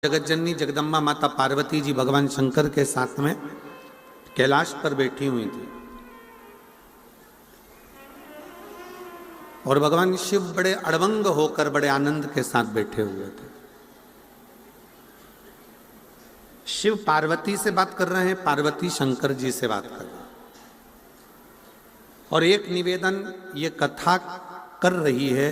जगत जननी जगदम्बा माता पार्वती जी भगवान शंकर के साथ में कैलाश पर बैठी हुई थी और भगवान शिव बड़े अड़बंग होकर बड़े आनंद के साथ बैठे हुए थे। शिव पार्वती से बात कर रहे हैं, पार्वती शंकर जी से बात कर रहे हैं। और एक निवेदन ये कथा कर रही है,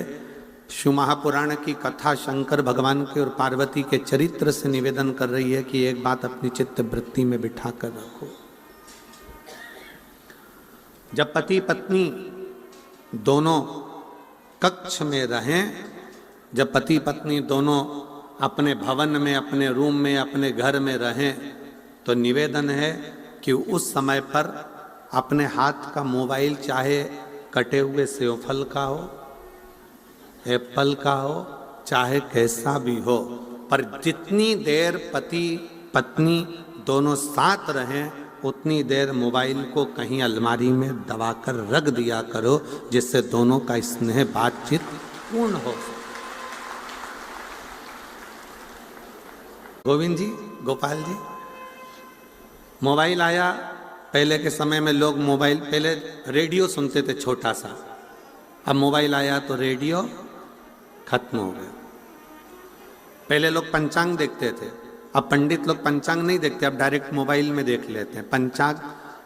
शिव महापुराण की कथा शंकर भगवान के और पार्वती के चरित्र से निवेदन कर रही है कि एक बात अपनी चित्त वृत्ति में बिठा कर रखो। जब पति पत्नी दोनों कक्ष में रहें, जब पति पत्नी दोनों अपने भवन में, अपने रूम में, अपने घर में रहें, तो निवेदन है कि उस समय पर अपने हाथ का मोबाइल चाहे कटे हुए सेवफल का हो, एप्पल का हो, चाहे कैसा भी हो, पर जितनी देर पति पत्नी दोनों साथ रहें उतनी देर मोबाइल को कहीं अलमारी में दबाकर रख दिया करो, जिससे दोनों का स्नेह बातचीत पूर्ण हो। गोविंद जी, गोपाल जी, मोबाइल आया, पहले के समय में लोग मोबाइल, पहले रेडियो सुनते थे छोटा सा, अब मोबाइल आया तो रेडियो खत्म हो गया। पहले लोग पंचांग देखते थे, अब पंडित लोग पंचांग नहीं देखते, अब डायरेक्ट मोबाइल में देख लेते हैं। पंचांग,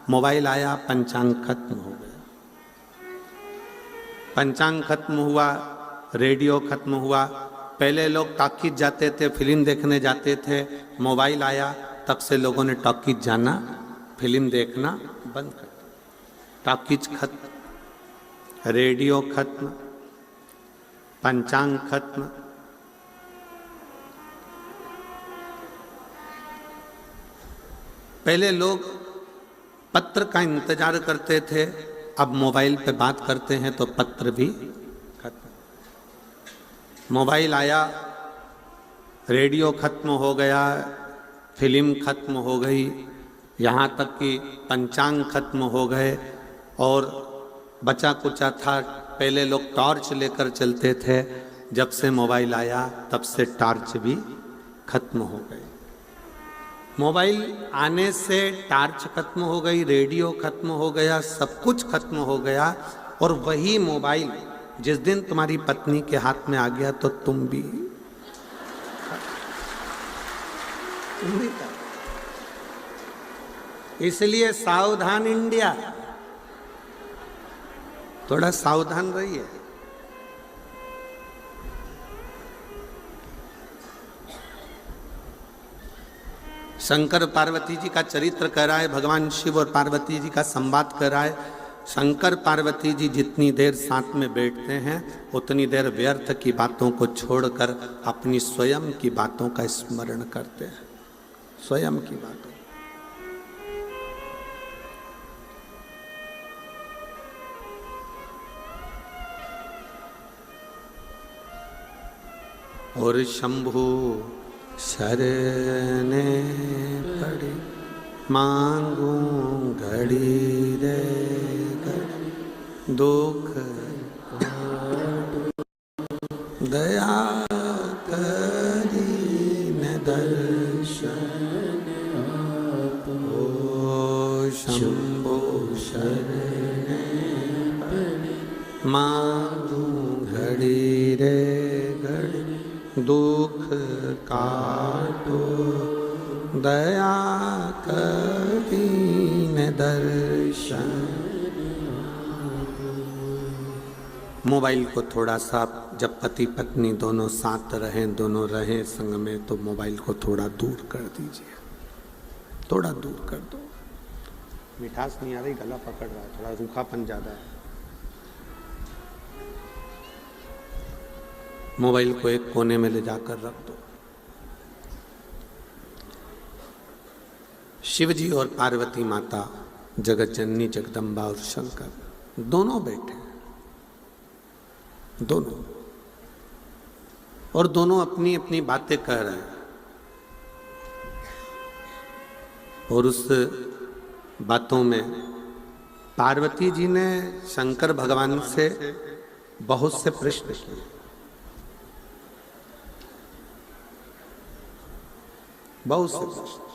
मोबाइल आया, पंचांग खत्म हो गया। पंचांग खत्म हुआ, रेडियो खत्म हुआ। पहले लोग टॉकीज जाते थे, फिल्म देखने जाते थे, मोबाइल आया तब से लोगों ने टॉकीज जाना, फिल्म देखना बंद कर दिया। टॉकीज खत्म, रेडियो खत्म, पंचांग खत्म। पहले लोग पत्र का इंतजार करते थे, अब मोबाइल पे बात करते हैं तो पत्र भी खत्म। मोबाइल आया, रेडियो खत्म हो गया, फिल्म खत्म हो गई, यहाँ तक कि पंचांग खत्म हो गए। और बचा कुचा था, पहले लोग टॉर्च लेकर चलते थे, जब से मोबाइल आया तब से टॉर्च भी खत्म हो गई। मोबाइल आने से टॉर्च खत्म हो गई, रेडियो खत्म हो गया, सब कुछ खत्म हो गया। और वही मोबाइल जिस दिन तुम्हारी पत्नी के हाथ में आ गया तो तुम भी इसलिए सावधान इंडिया, थोड़ा सावधान रहिए। शंकर पार्वती जी का चरित्र कर रहा है, भगवान शिव और पार्वती जी का संवाद कर रहा है। शंकर पार्वती जी जितनी देर साथ में बैठते हैं उतनी देर व्यर्थ की बातों को छोड़कर अपनी स्वयं की बातों का स्मरण करते हैं, स्वयं की बातों। और शंभु शरणे पड़े मांगू घड़ी रे घड़ी, दुख दया करी न दर्शन ओ शंभु शरणे पड़े मांगू घड़ी रे घड़ी, दुख काटो दया करीन दर्शन। मोबाइल को थोड़ा सा, जब पति पत्नी दोनों साथ रहें, दोनों रहें संग में, तो मोबाइल को थोड़ा दूर कर दीजिए, थोड़ा दूर कर दो। मिठास नहीं आ रही, गला पकड़ रहा है, थोड़ा रूखापन ज़्यादा है। मोबाइल को एक कोने में ले जाकर रख दो। शिव जी और पार्वती माता, जगत जननी जगदम्बा और शंकर दोनों बैठे हैं, दोनों, और दोनों अपनी अपनी बातें कह रहे हैं। और उस बातों में पार्वती जी ने शंकर भगवान से बहुत से प्रश्न किए। बहुत से प्रश्न।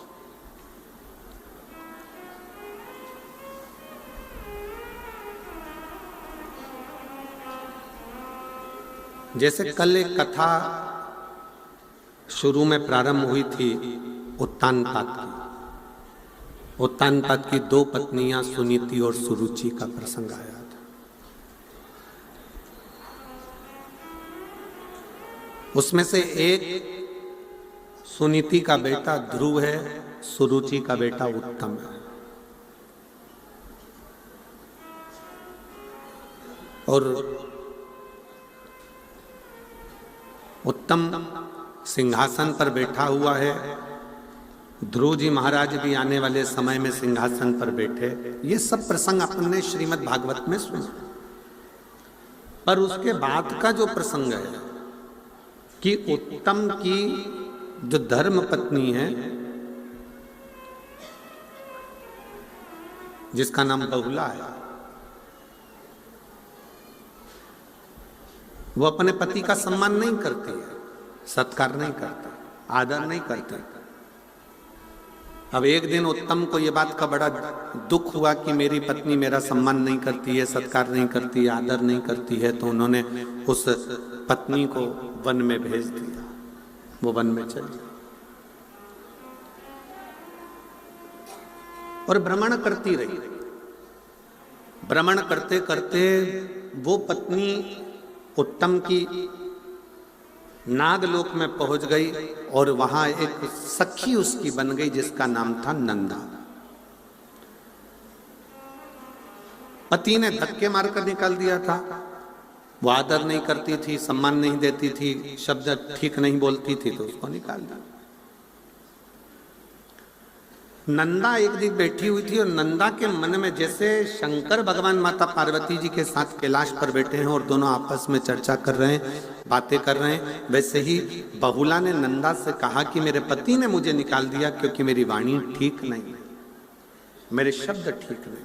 जैसे कल एक कथा शुरू में प्रारंभ हुई थी उत्तानपाद की। उत्तानपाद की दो पत्नियां सुनीति और सुरुचि का प्रसंग आया था। उसमें से एक सुनीति का बेटा ध्रुव है, सुरुचि का बेटा उत्तम है। और उत्तम सिंहासन पर बैठा हुआ है, ध्रुव जी महाराज भी आने वाले समय में सिंहासन पर बैठे। ये सब प्रसंग अपने श्रीमद् भागवत में सुना। पर उसके बाद का जो प्रसंग है कि उत्तम की जो धर्म पत्नी है, जिसका नाम बहुला है, वो अपने पति का सम्मान नहीं करती है, सत्कार नहीं करती, आदर नहीं करती। अब एक दिन उत्तम को ये बात का बड़ा दुख हुआ कि मेरी पत्नी मेरा सम्मान नहीं करती है, सत्कार नहीं करती है, आदर नहीं करती है, तो उन्होंने उस पत्नी को वन में भेज दिया। वो वन में चली और भ्रमण करती रही। भ्रमण करते करते वो पत्नी उत्तम की नागलोक में पहुंच गई और वहां एक सखी उसकी बन गई जिसका नाम था नंदा। पति ने धक्के मारकर निकाल दिया था। वो आदर नहीं करती थी, सम्मान नहीं देती थी, शब्द ठीक नहीं बोलती थी, तो उसको निकाल दिया। नंदा एक दिन बैठी हुई थी और नंदा के मन में जैसे शंकर भगवान माता पार्वती जी के साथ कैलाश पर बैठे हैं और दोनों आपस में चर्चा कर रहे हैं, बातें कर रहे हैं, वैसे ही बहुला ने नंदा से कहा कि मेरे पति ने मुझे निकाल दिया क्योंकि मेरी वाणी ठीक नहीं है, मेरे शब्द ठीक नहीं।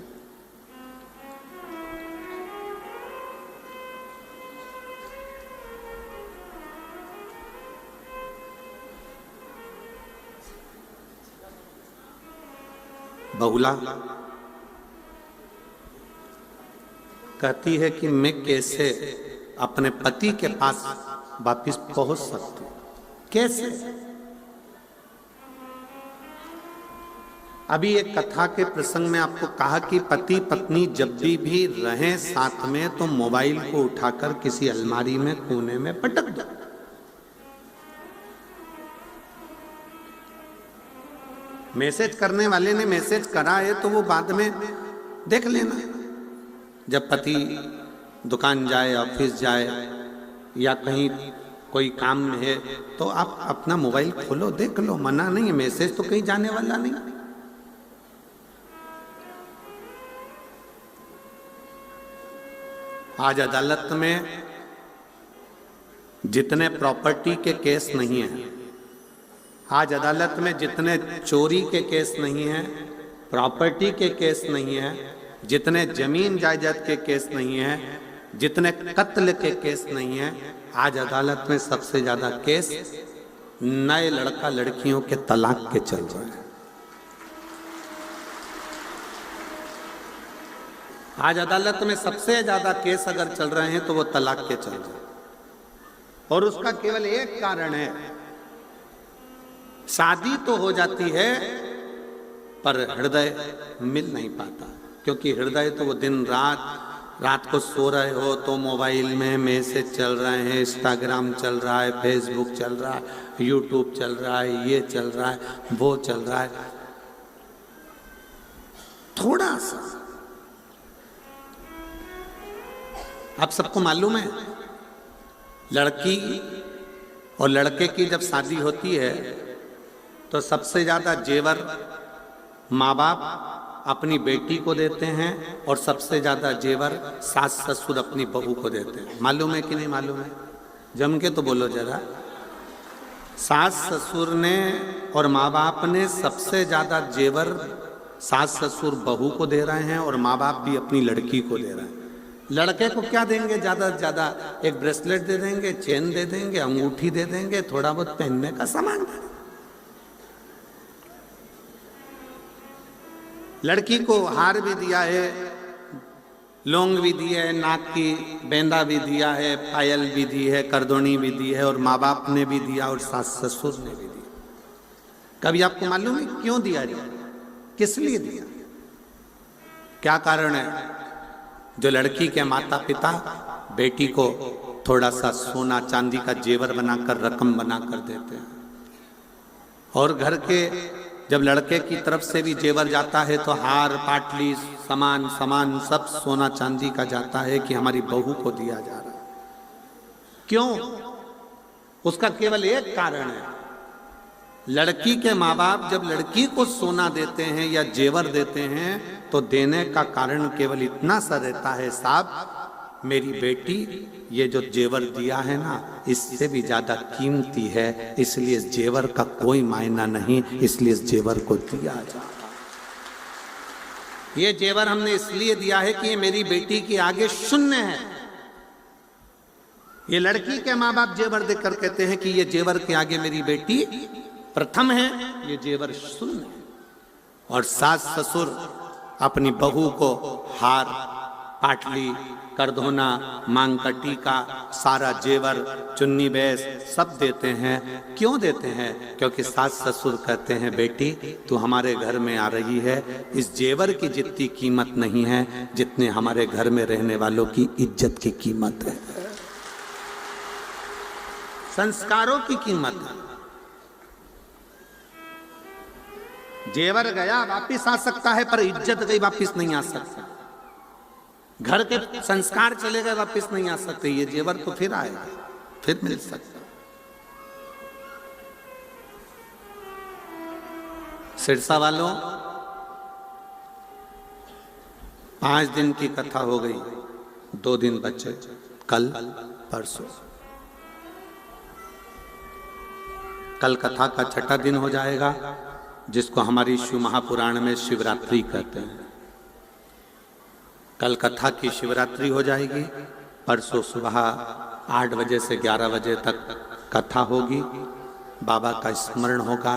बहुला कहती है कि मैं कैसे अपने पति के पास वापिस पहुंच सकती हूं, कैसे? अभी एक कथा के प्रसंग में आपको कहा कि पति पत्नी जब भी रहें साथ में तो मोबाइल को उठाकर किसी अलमारी में कोने में पटक दो। मैसेज करने वाले ने मैसेज करा है तो वो बाद में देख लेना। जब पति दुकान जाए, ऑफिस जाए या कहीं कोई काम में है तो आप अपना मोबाइल खोलो, देख लो, मना नहीं है, मैसेज तो कहीं जाने वाला नहीं। आज अदालत में जितने प्रॉपर्टी के केस नहीं है, आज अदालत में जितने चोरी के केस नहीं है, प्रॉपर्टी के केस नहीं है, जितने जमीन जायदाद के केस नहीं है, जितने कत्ल के केस नहीं है, आज अदालत में सबसे ज्यादा केस नए लड़का लड़कियों के तलाक के चल रहे हैं। आज अदालत में सबसे ज्यादा केस अगर चल रहे हैं तो वो तलाक के चल रहे हैं। और उसका केवल एक कारण है, शादी तो हो जाती है पर हृदय मिल नहीं पाता, क्योंकि हृदय तो वो दिन रात को सो रहे हो तो मोबाइल में मैसेज चल रहे हैं, इंस्टाग्राम चल रहा है, फेसबुक चल रहा है, यूट्यूब चल रहा है, ये चल रहा है, वो चल रहा है। थोड़ा सा आप सबको मालूम है, लड़की और लड़के की जब शादी होती है तो सबसे ज्यादा जेवर माँ बाप अपनी बेटी को देते हैं और सबसे ज्यादा जेवर सास ससुर अपनी बहू को देते हैं। मालूम है कि नहीं मालूम है? जम के तो बोलो जरा। सास ससुर ने और माँ बाप ने सबसे ज्यादा जेवर सास ससुर बहू को दे रहे हैं और माँ बाप भी अपनी लड़की को दे रहे हैं। लड़के को क्या देंगे? ज्यादा से ज्यादा एक ब्रेसलेट दे देंगे, चेन दे देंगे, अंगूठी दे देंगे, थोड़ा बहुत पहनने का सामान दे देंगे। लड़की को हार भी दिया है, लौंग भी दी है, नाक की बेंदा भी दिया है, पायल भी दी है, करदोनी भी दी है, और माँ बाप ने भी दिया और सास ससुर ने भी दिया। कभी आपको मालूम है क्यों दिया जाए, किस लिए दिया, क्या कारण है? जो लड़की के माता पिता बेटी को थोड़ा सा सोना चांदी का जेवर बनाकर, रकम बनाकर देते हैं, और घर के जब लड़के की तरफ से भी जेवर जाता है तो हार पाटली सामान सामान सब सोना चांदी का जाता है कि हमारी बहू को दिया जा रहा है। क्यों? उसका केवल एक कारण है, लड़की के माँ बाप जब लड़की को सोना देते हैं या जेवर देते हैं तो देने का कारण केवल इतना सा रहता है, साहब मेरी बेटी ये जो जेवर दिया है ना इससे भी ज्यादा कीमती है, इसलिए इस जेवर का कोई मायना नहीं, इसलिए इस जेवर को दिया जा। ये जेवर हमने इसलिए दिया है कि ये मेरी बेटी के आगे शून्य है। ये लड़की के माँ बाप जेवर देकर कहते हैं कि ये जेवर के आगे मेरी बेटी प्रथम है, ये जेवर शून्य है। और सास ससुर अपनी बहू को हार पाटली करधोना मांग का टीका सारा जेवर चुन्नी बैस सब देते हैं। क्यों देते हैं? क्योंकि सास ससुर कहते हैं बेटी तू हमारे घर में आ रही है, इस जेवर की जितनी कीमत नहीं है जितने हमारे घर में रहने वालों की इज्जत की कीमत है, संस्कारों की कीमत है। जेवर गया वापिस आ सकता है पर इज्जत गई वापिस नहीं आ सकता, घर के संस्कार चले गए वापिस नहीं आ सकते, ये जेवर तो फिर आएगा, फिर मिल सकता। सिरसा वालों 5 दिन की कथा हो गई, 2 दिन बचे, कल परसों। कल कथा का 6ठा दिन हो जाएगा जिसको हमारी शिव महापुराण में शिवरात्रि कहते हैं। कल कथा की शिवरात्रि हो जाएगी, परसों सुबह 8 बजे से 11 बजे तक कथा होगी, बाबा का स्मरण होगा,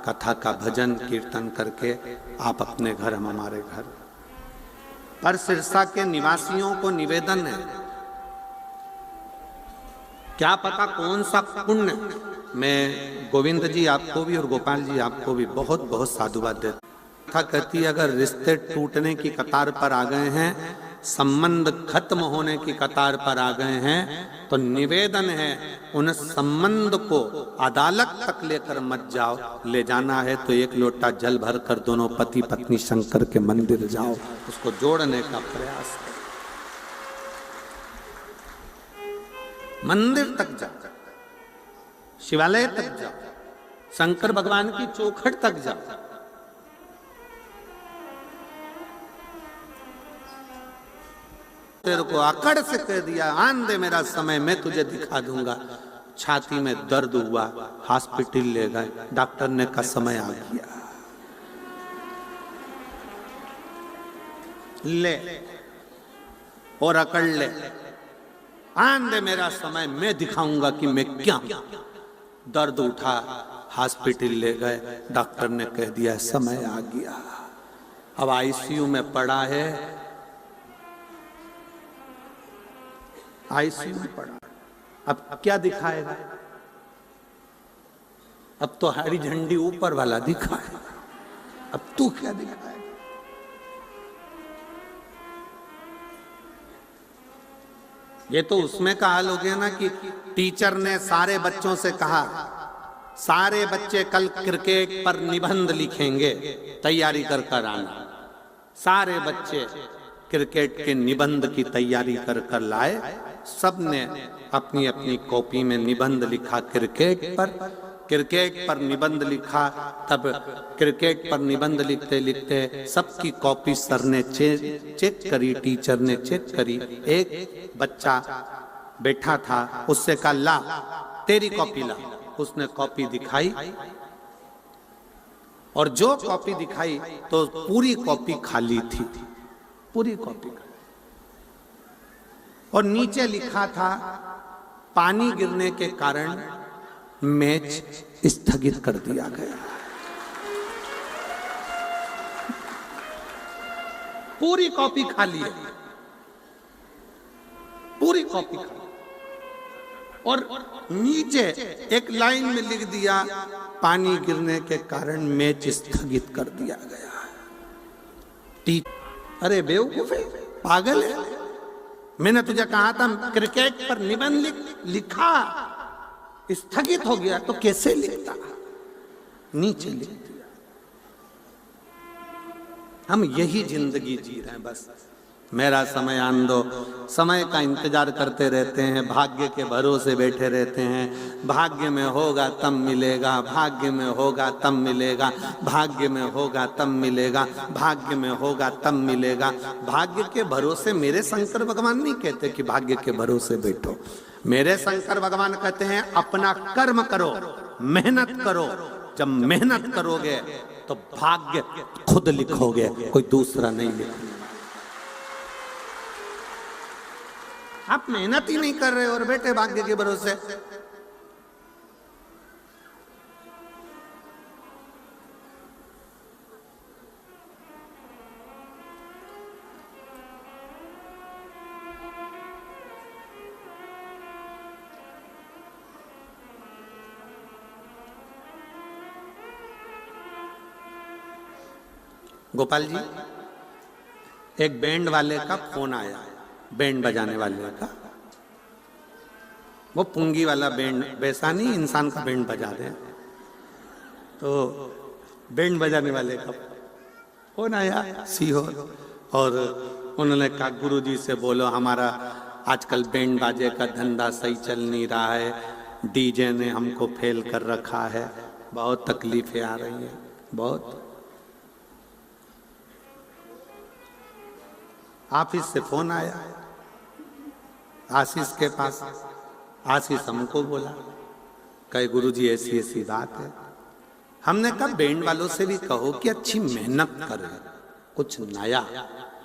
कथा का भजन कीर्तन करके आप अपने घर, हम हमारे घर। पर सिरसा के निवासियों को निवेदन है, क्या पता कौन सा पुण्य, मैं गोविंद जी आपको भी और गोपाल जी आपको भी बहुत बहुत साधुवाद देता। कथा कहती है अगर रिश्ते टूटने की कतार पर आ गए हैं, संबंध खत्म होने की कतार पर आ गए हैं, तो निवेदन है उन संबंध को अदालत तक लेकर मत जाओ, ले जाना है तो 1 लोटा जल भर कर दोनों पति पत्नी शंकर के मंदिर जाओ, उसको जोड़ने का प्रयास करो, मंदिर तक जाओ, शिवालय तक जाओ, शंकर भगवान की चौखट तक जाओ। तेरे को आकड़ से कह दिया आन दे मेरा समय, मैं तुझे दिखा दूंगा। छाती में दर्द हुआ, हॉस्पिटल ले गए, डॉक्टर ने कहा समय आ गया, ले और अकड़ ले, आन दे मेरा समय, मैं दिखाऊंगा कि मैं क्या। दर्द उठा, हॉस्पिटल ले गए, डॉक्टर ने कह दिया समय आ गया, अब आईसीयू में पड़ा है, आईसीयू में पड़ा, अब क्या दिखाएगा? अब तो हरी झंडी ऊपर वाला दिखाएगा, अब तू क्या दिखाएगा? ये तो उसमें का हाल हो गया ना कि टीचर ने सारे बच्चों से कहा सारे बच्चे कल क्रिकेट पर निबंध लिखेंगे, तैयारी कर कर आना। सारे बच्चे क्रिकेट के निबंध की तैयारी कर कर लाए, सबने अपनी अपनी कॉपी में निबंध लिखा क्रिकेट पर निबंध लिखा। तब क्रिकेट पर निबंध लिखते लिखते सबकी कॉपी सर ने चेक करी, टीचर ने चेक करी। एक बच्चा बैठा था, उससे कहा ला तेरी कॉपी ला। उसने कॉपी दिखाई और जो कॉपी दिखाई तो पूरी कॉपी खाली थी, पूरी कॉपी खाली। और नीचे लिखा था पानी गिरने के कारण मैच स्थगित कर दिया गया। पूरी कॉपी खा ली है, पूरी कॉपी खा ली। और नीचे एक लाइन में लिख दिया, पानी गिरने के कारण मैच स्थगित कर दिया गया है। अरे बेवकूफ है, पागल है। मैंने तुझे कहा था क्रिकेट पर निबंध लिखा, स्थगित हो गया तो कैसे लिखता, नीचे लिख दिया। हम यही जिंदगी जी रहे हैं, बस मेरा समय आन दो, समय का इंतजार करते रहते हैं, भाग्य के भरोसे बैठे रहते हैं। भाग्य में होगा तब मिलेगा, भाग्य में होगा तब मिलेगा, भाग्य में होगा तब मिलेगा, भाग्य में होगा तब मिलेगा। भाग्य के भरोसे मेरे शंकर भगवान नहीं कहते कि भाग्य के भरोसे बैठो। मेरे शंकर भगवान कहते हैं अपना कर्म करो, मेहनत करो। जब मेहनत करोगे तो भाग्य खुद लिखोगे, कोई दूसरा नहीं लिखेगा। आप मेहनत ही नहीं कर रहे और बैठे भाग्य के भरोसे। गोपाल जी, एक बैंड वाले का फोन आया, बैंड बजाने वाले का। वो पुंगी वाला बैंड, वैसा नहीं इंसान का बैंड बजा रहे हैं, तो बैंड बजाने वाले का फोन आया सीहोर। और उन्होंने कहा गुरुजी से बोलो हमारा आजकल बैंड बाजे का धंधा सही चल नहीं रहा है, डीजे ने हमको फेल कर रखा है, बहुत तकलीफें आ रही हैं, बहुत। ऑफिस से फोन आया आशीष के पास। आशीष हमको बोला, कहे गुरुजी ऐसी ऐसी बात है। हमने कहा बैंड वालों से भी कहो कि अच्छी मेहनत करे, कुछ नया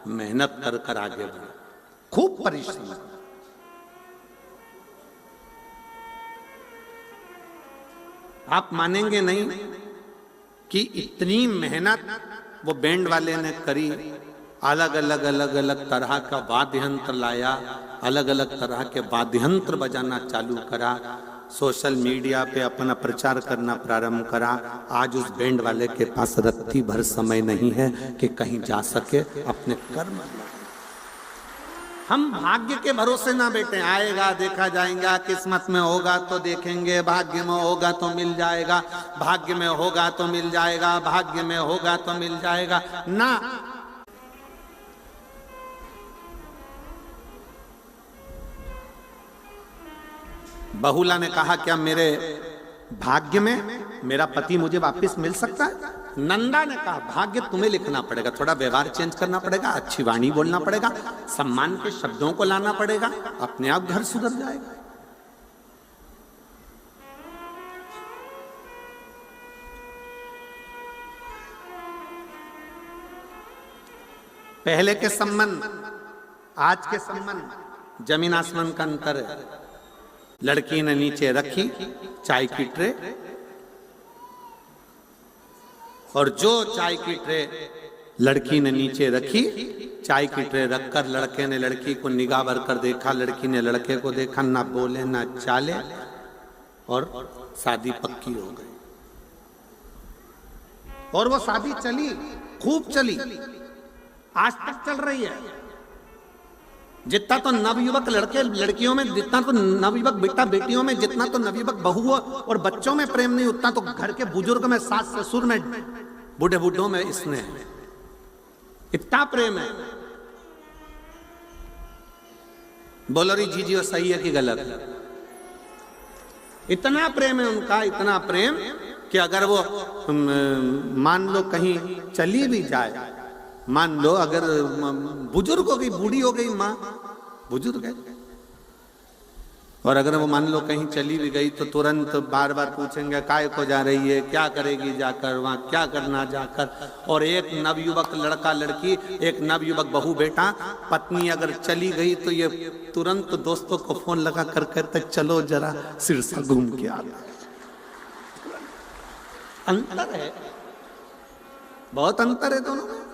मेहनत कर कर आगे बढ़े, खूब परिश्रम। आप मानेंगे नहीं कि इतनी मेहनत वो बैंड वाले ने करी। अलग अलग तरह का वाद्य यंत्र लाया, अलग अलग तरह के वाद्य यंत्र बजाना चालू करा, सोशल मीडिया पे अपना प्रचार करना प्रारंभ करा। आज उस बैंड वाले के पास रत्ती भर समय नहीं है कि कहीं जा सके, अपने कर्म। हम भाग्य के भरोसे ना बैठे, आएगा देखा जाएगा, किस्मत में होगा तो देखेंगे, भाग्य में होगा तो मिल जाएगा, भाग्य में होगा तो मिल जाएगा, भाग्य में होगा तो मिल जाएगा ना। बहुला ने कहा क्या मेरे भाग्य में मेरा पति मुझे वापस मिल सकता है? नंदा ने कहा भाग्य तुम्हें लिखना पड़ेगा, थोड़ा व्यवहार चेंज करना पड़ेगा, अच्छी वाणी बोलना पड़ेगा, सम्मान के शब्दों को लाना पड़ेगा, अपने आप घर सुधर जाएगा। पहले के संबंध आज के संबंध जमीन आसमान का अंतर है। लड़की ने नीचे रखी चाय की ट्रे, और जो चाय की ट्रे लड़की ने नीचे रखी, चाय की ट्रे रखकर लड़के ने लड़की को निगाह भर कर देखा, लड़की ने लड़के को देखा, ना बोले ना चाले, और शादी पक्की हो गई। और वो शादी चली, खूब चली, आज तक चल रही है। जितना तो नवयुवक लड़के लड़कियों में, जितना तो नवयुवक बेटा बेटियों में, जितना तो नवयुवक बहुओं और बच्चों में प्रेम नहीं, उतना तो घर के बुजुर्ग में, सास ससुर में, बूढ़े बूढ़ों में इसने इतना प्रेम है। बोलो री जीजी वो सही है कि गलत? इतना प्रेम है उनका, इतना प्रेम कि अगर वो मान लो कहीं चली भी जाए, मान लो अगर बुजुर्ग हो गई, बूढ़ी हो गई माँ, बुजुर्ग है, और अगर वो मान लो कहीं चली भी गई तो तुरंत बार बार पूछेंगे काय को जा रही है, क्या करेगी जाकर वहां, क्या करना जाकर। और एक नवयुवक लड़का लड़की, एक नवयुवक बहू बेटा, पत्नी अगर चली गई तो ये तुरंत दोस्तों को फोन लगा कर कहते चलो जरा सिरसा घूम के आ। अंतर है, बहुत अंतर है दोनों में।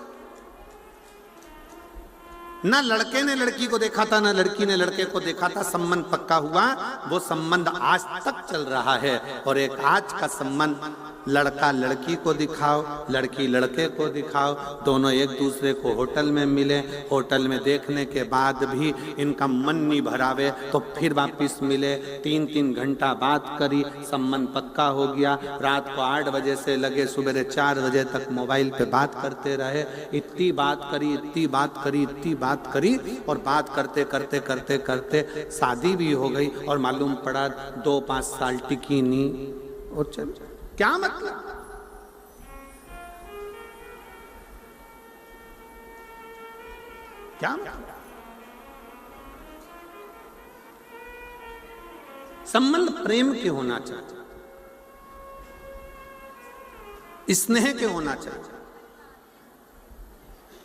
ना लड़के ने लड़की को देखा था, ना लड़की ने लड़के को देखा था, संबंध पक्का हुआ, वो संबंध आज तक चल रहा है। और एक आज का संबंध, लड़का लड़की को दिखाओ, लड़की लड़के को दिखाओ, दोनों एक दूसरे को होटल में मिले, होटल में देखने के बाद भी इनका मन नहीं भरावे तो फिर वापिस मिले, 3-3 घंटा बात करी, संबंध पक्का हो गया, रात को 8 बजे से लगे सुबह 4 बजे तक मोबाइल पे बात करते रहे, इतनी बात करी, इतनी बात करी, इतनी बात करी, और बात करते करते करते करते शादी भी हो गई, और मालूम पड़ा 2-5 साल टिकी नहीं। और चल क्या मतलब? क्या मतलब? संबंध प्रेम के होना चाहिए, स्नेह के होना चाहिए।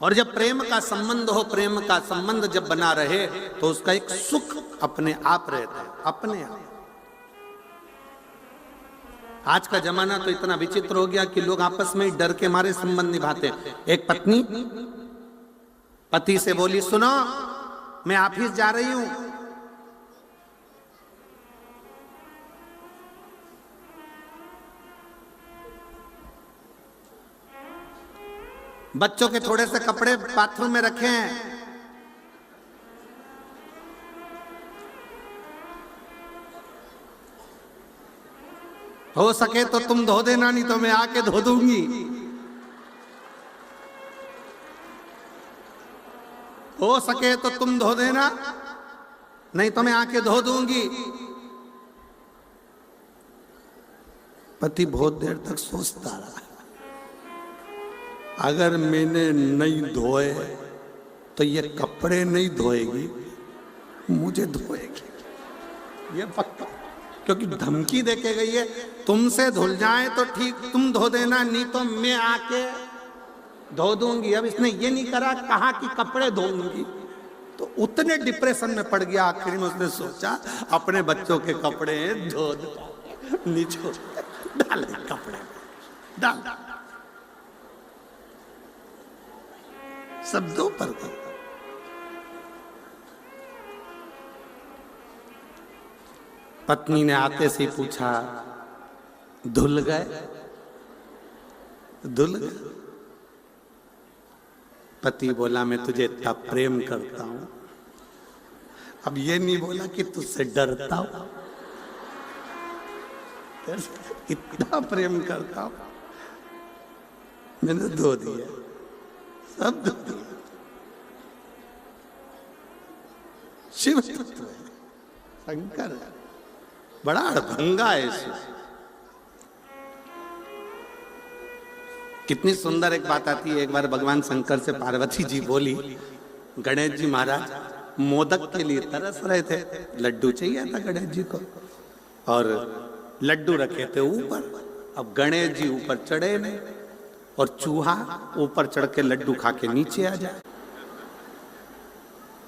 और जब प्रेम का संबंध हो, प्रेम का संबंध जब बना रहे तो उसका एक सुख अपने आप रहता है, अपने आप। आज का जमाना तो इतना विचित्र हो गया कि लोग आपस में डर के मारे संबंध निभाते। एक पत्नी पति से बोली, सुनो मैं ऑफिस जा रही हूं, बच्चों के थोड़े से कपड़े बाथरूम में रखे हैं, हो सके तो तुम धो देना, नहीं तो मैं आके धो दूंगी। हो सके तो तुम धो देना, नहीं तो मैं आके धो दूंगी। पति बहुत देर तक सोचता रहा, अगर मैंने नहीं धोए तो ये कपड़े नहीं धोएगी, मुझे धोएगी, ये पक्का। क्योंकि धमकी देके गई है, तुमसे धुल जाए तो ठीक, तुम धो देना, नहीं तो मैं आके धो दूंगी। अब इसने ये नहीं करा, कहा कि कपड़े धोऊंगी, तो उतने डिप्रेशन में पड़ गया। आखिर में उसने सोचा अपने बच्चों के कपड़े धो दो, नीचे डाल कपड़े डाल, सब दो पर। पत्नी ने आते से पूछा, धुल गए? धुल गए? पति बोला, मैं तुझे इतना प्रेम करता हूं। अब ये नहीं बोला कि तुझसे डरता हूं, इतना प्रेम करता हूं, मैंने धो दिया, सब धो दिया। शिव तत्व है, शंकर है, बड़ा अड़भंगा है इसे। कितनी सुंदर एक बात आती है। एक बार भगवान शंकर से पार्वती जी बोली, गणेश जी महाराज मोदक के लिए तरस रहे थे, लड्डू चाहिए था गणेश जी को, और लड्डू रखे थे ऊपर। अब गणेश जी ऊपर चढ़े नहीं, और चूहा ऊपर चढ़ के लड्डू खा के नीचे आ जाए।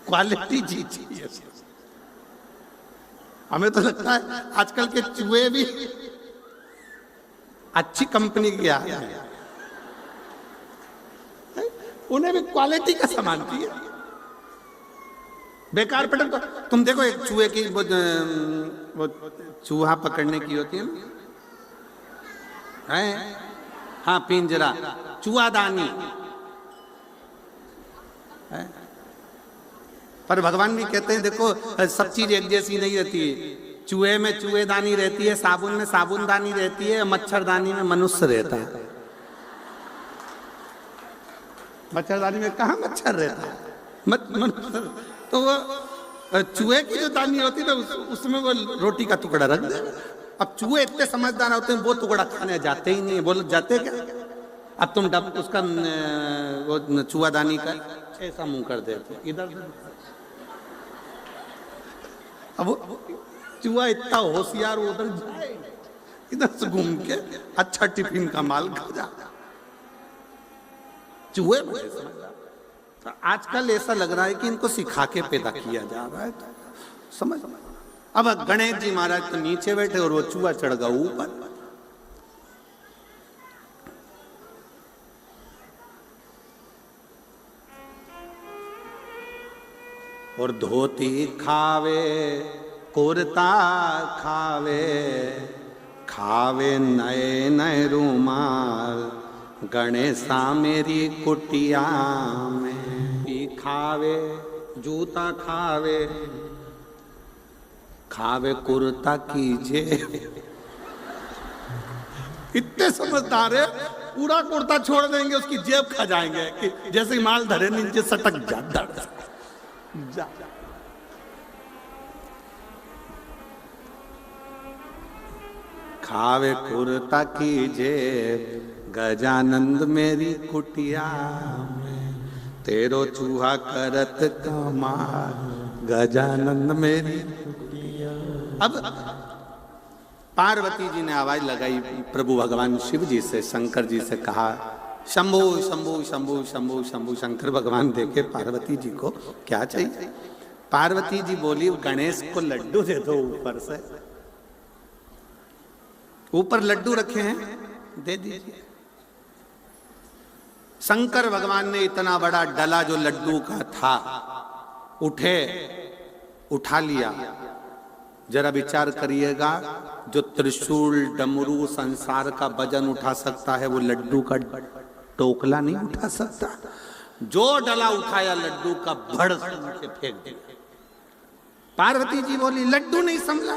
क्वालिटी जी चाहिए। हमें तो लगता है आजकल के चूहे भी अच्छी कंपनी के आ गए, उन्हें भी क्वालिटी का सामान चाहिए। बेकार पटल तो तुम देखो, एक चूहे की वो चूहा पकड़ने की होती है ना, है हाँ, पिंजरा, चूहादानी है। पर भगवान भी कहते हैं देखो, सब चीज एक जैसी नहीं रहती है। चूहे में चूहेदानी रहती है, साबुन में साबुनदानी रहती है, मच्छरदानी में मनुष्य रहता है। मच्छरदानी में कहाँ मच्छर रहता है? तो वो चूहे की जो दानी होती है ना, उसमें वो रोटी का टुकड़ा रख दे। अब चूहे इतने समझदार होते हैं, वो टुकड़ा खाने जाते ही नहीं। बोलो जाते क्या? अब तुम डब उसका वो चूहादानी का ऐसा मुंह कर देते इधर। अब चूहा इतना होशियार, उधर जाए, इधर से घूम के अच्छा टिफिन का माल खा जाता। चूहे बड़े समझदार। तो आजकल ऐसा लग रहा है कि इनको सिखा के पैदा किया जा रहा है, तो समझ। अब गणेश जी महाराज तो नीचे बैठे और वो चूहा चढ़ गया ऊपर। और धोती खावे कुर्ता खावे, खावे नए नए रूमाल, गणेशा मेरी कुटिया में। भी खावे जूता खावे, खावे कुर्ता की जेब। इतने समझदार है, पूरा कुर्ता छोड़ देंगे, उसकी जेब खा जाएंगे कि जैसे ही माल धरे नीचे सटक जा। खावे कुर्ता की जेब, गजानंद मेरी कुटिया में, तेरो चूहा करत कमाल, गजानंद मेरी कुटिया। अब पार्वती जी ने आवाज लगाई प्रभु भगवान शिव जी से, शंकर जी से कहा शंभु शंभु शंभु शंभु शंभु। शंकर भगवान देखे पार्वती जी को, क्या चाहिए? पार्वती जी बोली गणेश को लड्डू दे दो ऊपर से, ऊपर लड्डू रखे हैं, दे दीजिए। शंकर भगवान ने इतना बड़ा डला जो लड्डू का था उठा लिया। जरा विचार करिएगा, जो त्रिशूल डमरू संसार का वजन उठा सकता है, वो लड्डू का टोकला नहीं उठा सकता। जो डला उठाया लड्डू का भड़ से फेंक दिया। पार्वती जी बोली लड्डू नहीं समझा।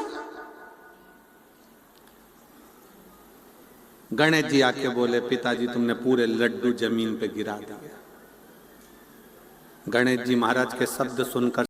गणेश जी आके बोले पिताजी तुमने पूरे लड्डू जमीन पे गिरा दिया। गणेश जी महाराज के शब्द सुनकर